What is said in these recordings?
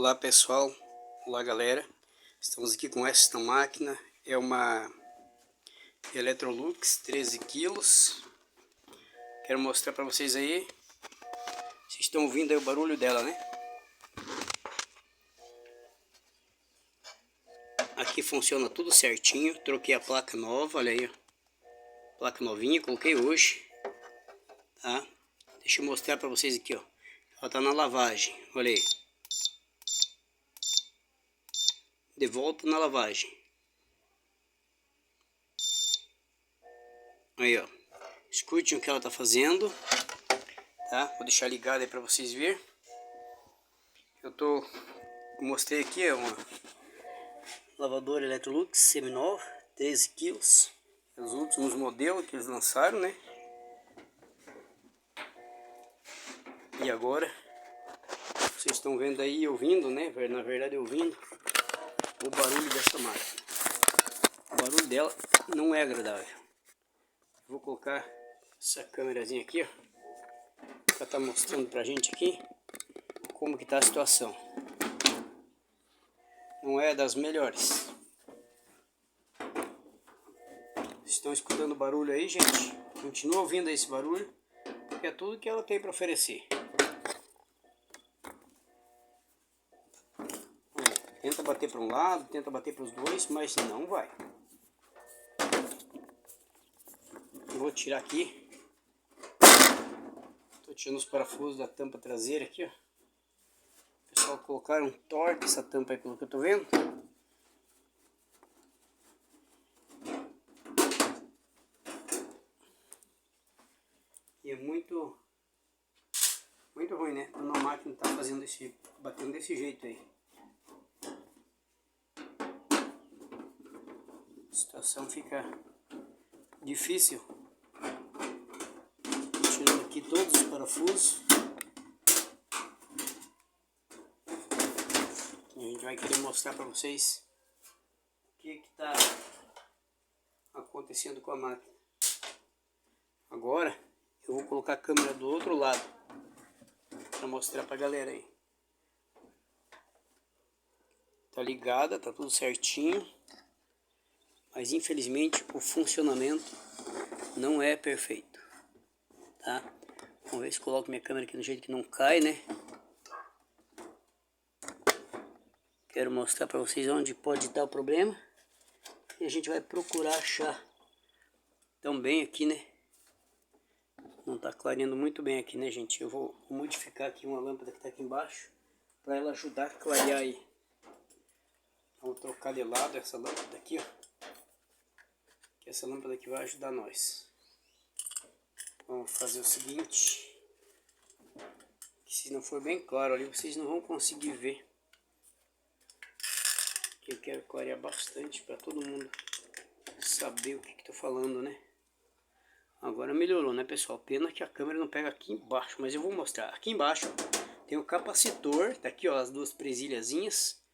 Olá pessoal, olá galera, estamos aqui com esta máquina, é uma Electrolux 13 quilos. Quero mostrar para vocês aí, vocês estão ouvindo aí o barulho dela, né? Aqui funciona tudo certinho, troquei a placa nova, olha aí, ó. Placa novinha, coloquei hoje, tá? Deixa eu mostrar para vocês aqui, ó, ela tá na lavagem, olha aí. De volta na lavagem. Aí, ó. Escute o que ela tá fazendo, tá? Vou deixar ligado aí para vocês verem. Mostrei aqui, é uma lavadora Electrolux seminova, 13 quilos. Os últimos modelos que eles lançaram, né? E agora, vocês estão vendo aí, ouvindo, né? Na verdade, ouvindo o barulho dessa máquina. O barulho dela não é agradável. Vou colocar essa câmerazinha aqui, ó, para estar mostrando pra gente aqui como que tá a situação. Não é das melhores. Estão escutando o barulho aí, gente? Continua ouvindo esse barulho, porque é tudo que ela tem para oferecer. Tenta bater para um lado, tenta bater para os dois, mas não vai. Vou tirar aqui. Estou tirando os parafusos da tampa traseira aqui, ó. O pessoal colocaram um torque essa tampa aí, pelo que eu estou vendo. E é muito ruim, né? Quando a máquina está batendo desse jeito aí. A situação fica difícil. Tirando aqui todos os parafusos. A gente vai querer mostrar para vocês o que está acontecendo com a máquina. Agora eu vou colocar a câmera do outro lado para mostrar para a galera aí. Tá ligada, tá tudo certinho, mas infelizmente o funcionamento não é perfeito, tá? Vamos ver se coloco minha câmera aqui do jeito que não cai, né? Quero mostrar para vocês onde pode estar o problema. E a gente vai procurar achar também aqui, né? Não tá clareando muito bem aqui, né, gente? Eu vou modificar aqui uma lâmpada que está aqui embaixo para ela ajudar a clarear aí. Vamos trocar de lado essa lâmpada aqui, ó. Que essa lâmpada aqui vai ajudar nós. Vamos fazer o seguinte. Que se não for bem claro ali, vocês não vão conseguir ver. Eu quero clarear bastante para todo mundo saber o que estou falando, né? Agora melhorou, né, pessoal? Pena que a câmera não pega aqui embaixo, mas eu vou mostrar. Aqui embaixo tem o capacitor, tá aqui, ó, as duas presilhazinhas,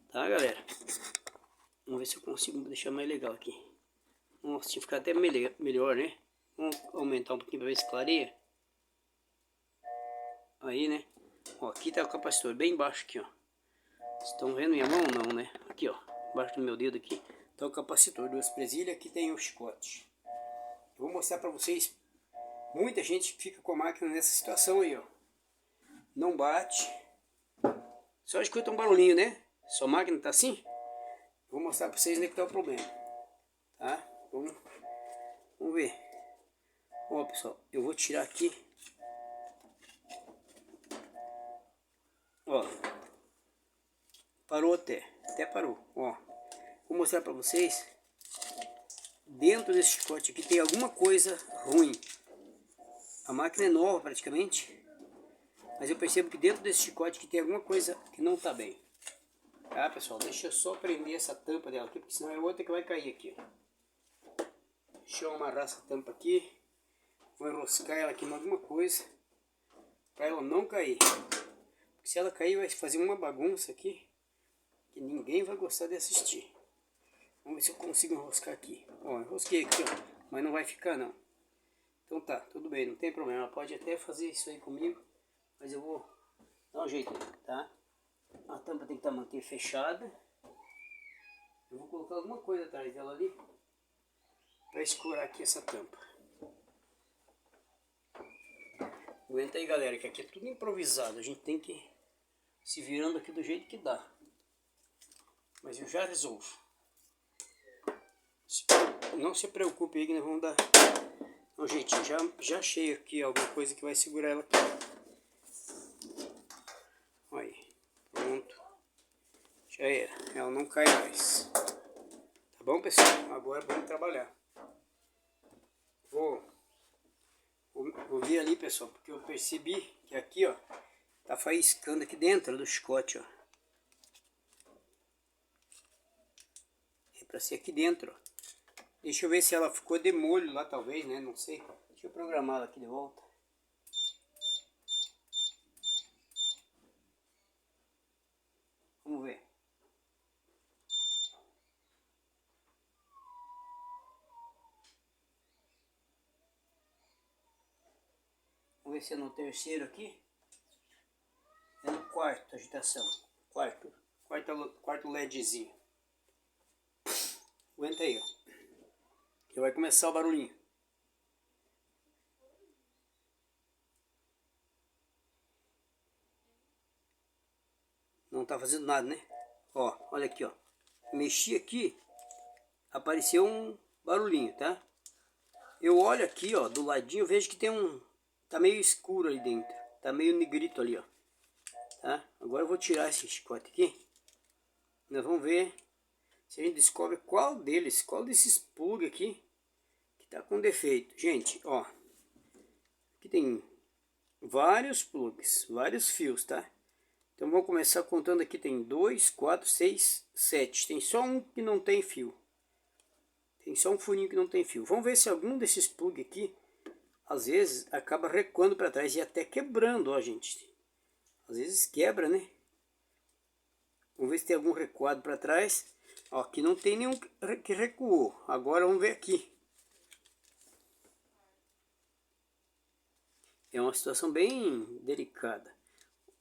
tá, galera? Vamos ver se eu consigo deixar mais legal aqui. Nossa, tinha ficado até melhor, né? Vamos aumentar um pouquinho para ver se clareia. Aí, né? Ó, aqui tá o capacitor, bem embaixo aqui, ó. Estão vendo minha mão ou não, né? Aqui, ó, embaixo do meu dedo aqui tá o capacitor, duas presilhas, aqui tem o chicote. Eu vou mostrar para vocês. Muita gente fica com a máquina nessa situação aí, ó. Não bate. Só escuta um barulhinho, né? Sua máquina tá assim? Vou mostrar para vocês onde é que tá o problema. Tá? Vamos ver. Ó, pessoal, eu vou tirar aqui. Ó. Parou até parou. Ó. Vou mostrar para vocês. Dentro desse chicote aqui tem alguma coisa ruim. A máquina é nova praticamente, mas eu percebo que dentro desse chicote aqui tem alguma coisa que não está bem. Tá, pessoal? Deixa eu só prender essa tampa dela aqui, porque senão é outra que vai cair aqui. Deixa eu amarrar essa tampa aqui. Vou enroscar ela aqui em alguma coisa, para ela não cair. Porque se ela cair vai fazer uma bagunça aqui, que ninguém vai gostar de assistir. Vamos ver se eu consigo enroscar aqui. Ó, enrosquei aqui, ó, mas não vai ficar não. Então tá, tudo bem, não tem problema. Ela pode até fazer isso aí comigo, mas eu vou dar um jeito aí, tá? A tampa tem que estar manter fechada. Eu vou colocar alguma coisa atrás dela ali para escurar aqui essa tampa. Aguenta aí, galera, que aqui é tudo improvisado. A gente tem que ir se virando aqui do jeito que dá. Mas eu já resolvo. Não se preocupe aí que nós vamos dar um jeitinho. Já achei aqui alguma coisa que vai segurar ela aqui. Olha aí. Pronto. Já era. Ela não cai mais. Tá bom, pessoal? Agora vamos trabalhar. Vou ver ali, pessoal, porque eu percebi que aqui, ó, tá faiscando aqui dentro do chicote, ó. É pra ser aqui dentro, ó. Deixa eu ver se ela ficou de molho lá, talvez, né? Não sei. Deixa eu programar ela aqui de volta. Vamos ver. Vamos ver se é no terceiro aqui. É no quarto, agitação. Quarto LEDzinho. Aguenta aí, ó. Que vai começar o barulhinho. Não tá fazendo nada, né? Ó, olha aqui, ó. Mexi aqui, apareceu um barulhinho, tá? Eu olho aqui, ó, do ladinho, vejo que tem um... Tá meio escuro ali dentro. Tá meio negrito ali, ó. Tá? Agora eu vou tirar esse chicote aqui. Nós vamos ver se a gente descobre qual desses plug aqui que tá com defeito. Gente, ó. Aqui tem vários plugs, vários fios, tá? Então vamos começar contando aqui. Tem 2, 4, 6, 7. Tem só um que não tem fio. Tem só um furinho que não tem fio. Vamos ver se algum desses plug aqui, às vezes, acaba recuando para trás e até quebrando, ó, gente. Às vezes quebra, né? Vamos ver se tem algum recuado para trás. Ó, aqui não tem nenhum que recuou. Agora vamos ver aqui. É uma situação bem delicada.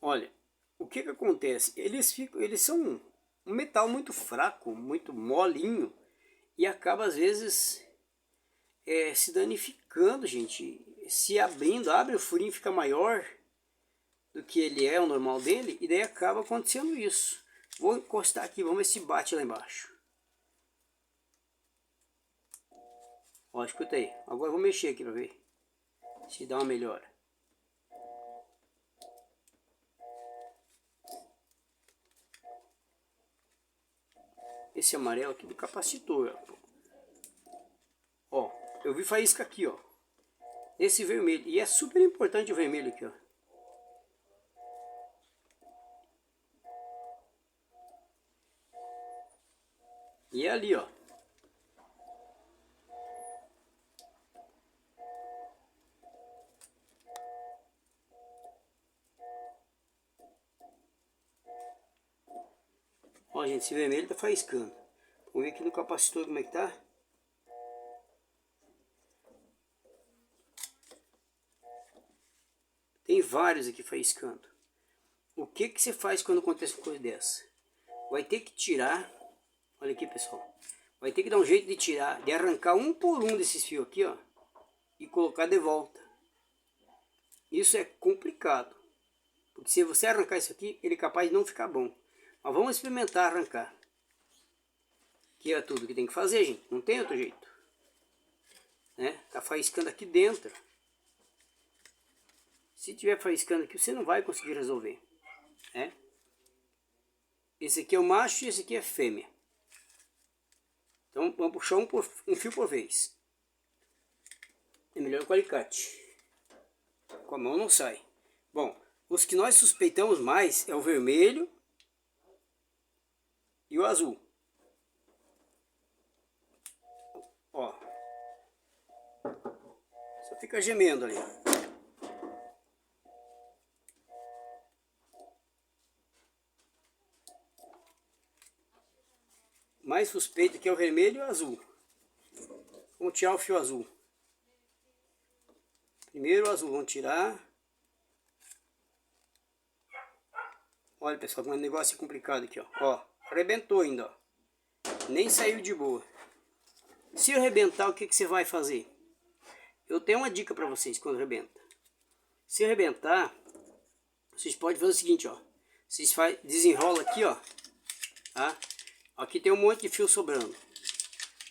Olha, o que acontece? Eles são um metal muito fraco, muito molinho, e acaba às vezes se danificando, gente. Se abrindo, abre o furinho, fica maior do que ele é, o normal dele, e daí acaba acontecendo isso. Vou encostar aqui, vamos ver se bate lá embaixo. Ó, escuta aí. Agora eu vou mexer aqui para ver se dá uma melhora. Esse amarelo aqui do capacitor. Ó, eu vi faísca aqui, ó. Esse vermelho. E é super importante o vermelho aqui, ó. E é ali, ó. Ó, gente, esse vermelho tá faiscando. Vamos ver aqui no capacitor como é que tá. Tem vários aqui faiscando. O que que você faz quando acontece uma coisa dessa? Vai ter que tirar. Olha aqui, pessoal. Vai ter que dar um jeito de tirar, de arrancar um por um desses fios aqui, ó. E colocar de volta. Isso é complicado. Porque se você arrancar isso aqui, ele é capaz de não ficar bom. Mas vamos experimentar arrancar. Que é tudo que tem que fazer, gente. Não tem outro jeito. Né? Tá faiscando aqui dentro. Se tiver faiscando aqui, você não vai conseguir resolver. Né? Esse aqui é o macho e esse aqui é a fêmea. Então vamos puxar um fio por vez. É melhor com o alicate. Com a mão não sai. Bom, os que nós suspeitamos mais é o vermelho e o azul. Ó. Só fica gemendo ali. Mais suspeito que é o vermelho e o azul. Vamos tirar o fio azul. Primeiro o azul, vamos tirar. Olha, pessoal, um negócio complicado aqui, ó. Ó, arrebentou ainda, ó. Nem saiu de boa. Se arrebentar, o que você vai fazer? Eu tenho uma dica para vocês quando arrebenta. Se arrebentar, vocês podem fazer o seguinte, ó. Vocês desenrola aqui, ó. Tá? Aqui tem um monte de fio sobrando.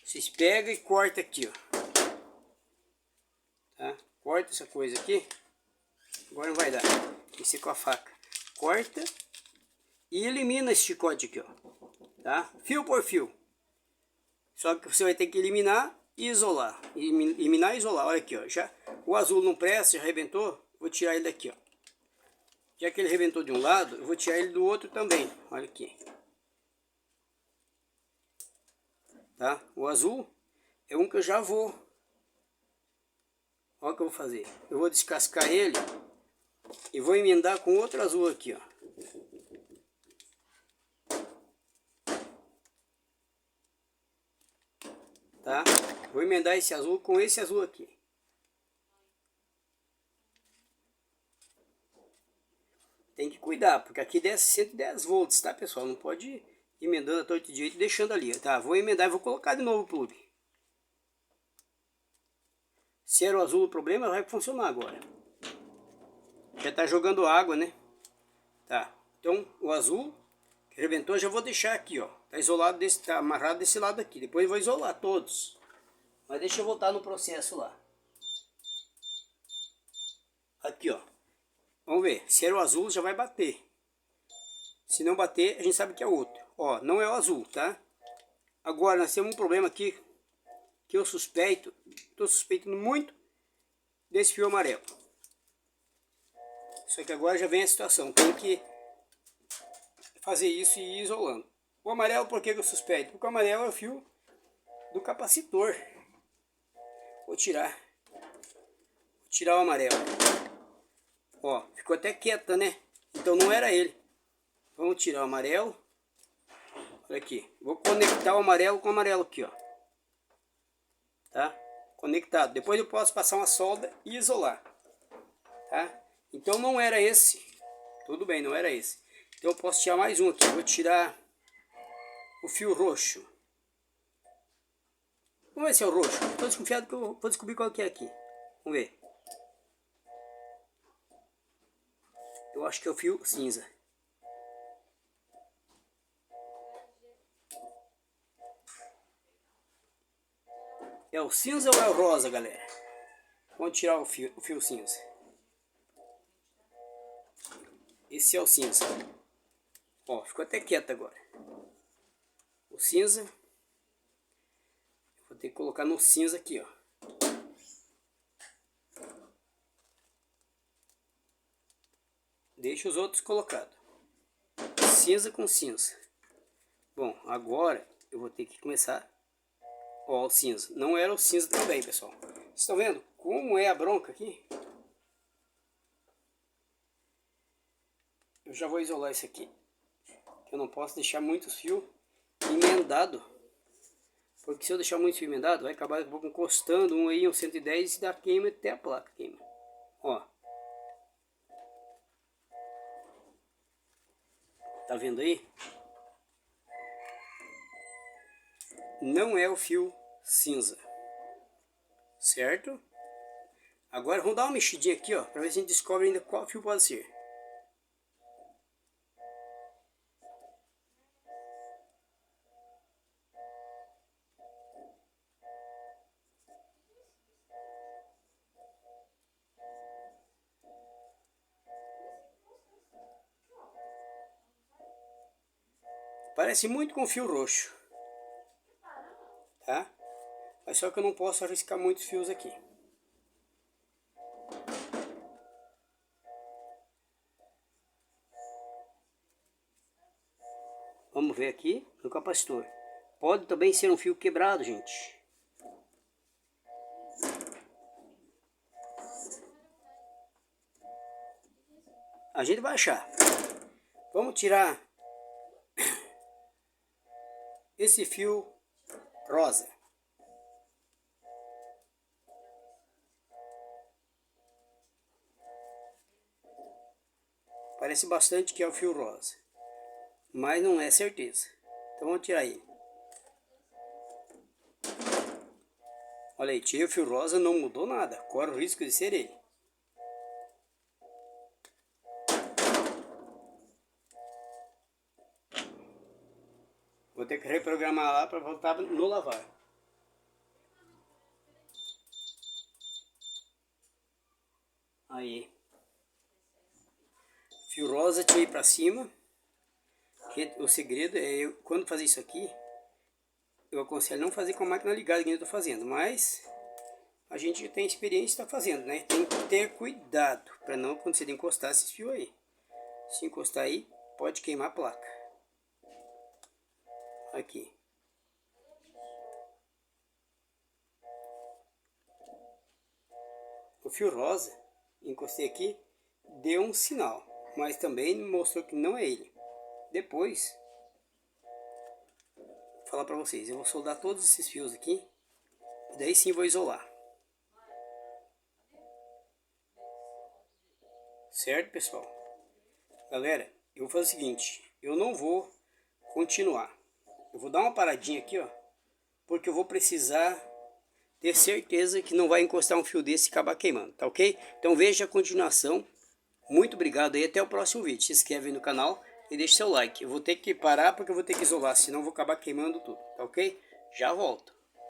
Vocês pegam e cortam aqui, ó. Tá? Corta essa coisa aqui. Agora não vai dar. Tem que ser com a faca. Corta e elimina esse chicote aqui, ó. Tá? Fio por fio. Só que você vai ter que eliminar e isolar. Eliminar e isolar. Olha aqui, ó. Já, o azul não presta, já arrebentou. Vou tirar ele daqui, ó. Já que ele arrebentou de um lado, eu vou tirar ele do outro também. Olha aqui. Tá? O azul é um que eu já vou. Olha o que eu vou fazer. Eu vou descascar ele e vou emendar com outro azul aqui, ó. Tá? Vou emendar esse azul com esse azul aqui. Tem que cuidar, porque aqui desce 110 volts, tá, pessoal? Não pode ir emendando a torta de jeito e deixando ali, tá? Vou emendar e vou colocar de novo o plug. Se era o azul o problema, vai funcionar agora. Já tá jogando água, né? Tá. Então, o azul que arrebentou, já vou deixar aqui, ó. Tá isolado desse, tá amarrado desse lado aqui. Depois eu vou isolar todos. Mas deixa eu voltar no processo lá. Aqui, ó. Vamos ver. Se era o azul, já vai bater. Se não bater, a gente sabe que é outro. Ó, não é o azul, tá? Agora, nós temos um problema aqui que eu suspeito. Tô suspeitando muito desse fio amarelo. Só que agora já vem a situação. Tem que fazer isso e ir isolando. O amarelo, por que eu suspeito? Porque o amarelo é o fio do capacitor. Vou tirar. Vou tirar o amarelo. Ó, ficou até quieta, né? Então não era ele. Vamos tirar o amarelo. Olha aqui. Vou conectar o amarelo com o amarelo aqui, ó. Tá? Conectado. Depois eu posso passar uma solda e isolar. Tá? Então não era esse. Tudo bem, não era esse. Então eu posso tirar mais um aqui. Vou tirar o fio roxo. Vamos ver se é o roxo. Estou desconfiado que eu vou descobrir qual que é aqui. Vamos ver. Eu acho que é o fio cinza. É o cinza ou é o rosa, galera? Vamos tirar o fio cinza. Esse é o cinza. Ó, ficou até quieto agora. O cinza. Vou ter que colocar no cinza aqui, ó. Deixa os outros colocados. Cinza com cinza. Bom, agora eu vou ter que começar. Ó, o cinza. Não era o cinza também, pessoal. Vocês estão vendo como é a bronca aqui? Eu já vou isolar isso aqui. Eu não posso deixar muitos fios emendado. Porque se eu deixar muito fio emendado, vai acabar daqui a pouco encostando um aí, um 110 e dá queima até a placa queima. Ó. Tá vendo aí? Não é o fio cinza. Certo? Agora vamos dar uma mexidinha aqui, ó, para ver se a gente descobre ainda qual fio pode ser. Parece muito com fio roxo. Tá? Mas só que eu não posso arriscar muitos fios aqui. Vamos ver aqui no capacitor. Pode também ser um fio quebrado, gente. A gente vai achar. Vamos tirar esse fio rosa. Parece bastante que é o fio rosa. mas não é certeza. Então vamos tirar ele. Olha aí, tirei o fio rosa, não mudou nada. Corre o risco de ser ele. Vou ter que reprogramar lá para voltar no lavar. Aí. Fio rosa, tirei para cima. O segredo é, quando fazer isso aqui, eu aconselho não fazer com a máquina ligada que eu estou fazendo, mas a gente tem experiência e está fazendo, né? Tem que ter cuidado para não acontecer de encostar esses fios aí. Se encostar aí, pode queimar a placa. Aqui. O fio rosa, encostei aqui, deu um sinal, mas também mostrou que não é ele. Depois, vou falar para vocês, eu vou soldar todos esses fios aqui, e daí sim vou isolar. Certo, pessoal? Galera, eu vou fazer o seguinte, eu não vou continuar. Eu vou dar uma paradinha aqui, ó, porque eu vou precisar ter certeza que não vai encostar um fio desse e acabar queimando, tá ok? Então veja a continuação. Muito obrigado aí, até o próximo vídeo. Se inscreve no canal e deixe seu like. Eu vou ter que parar porque eu vou ter que isolar, senão eu vou acabar queimando tudo, tá ok? Já volto.